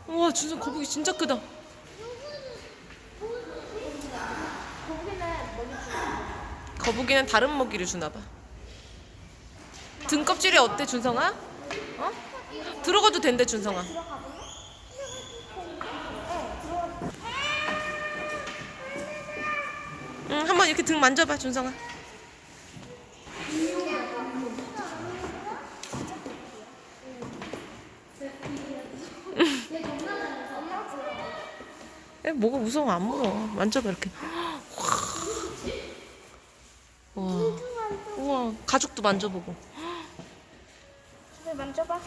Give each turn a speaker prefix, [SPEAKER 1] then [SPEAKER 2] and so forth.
[SPEAKER 1] 우와, 준성 거북이 진짜 크다. 거북이는 다른 먹이를 주나 봐. 등 껍질이 어때, 준성아? 어? 들어가도 된대, 준성아. 응, 한번 이렇게 등 만져봐, 준성아. 뭐가 무서워, 안 물어. 만져봐, 이렇게. 와, 우와, 가죽도 만져보고.
[SPEAKER 2] 만져봐.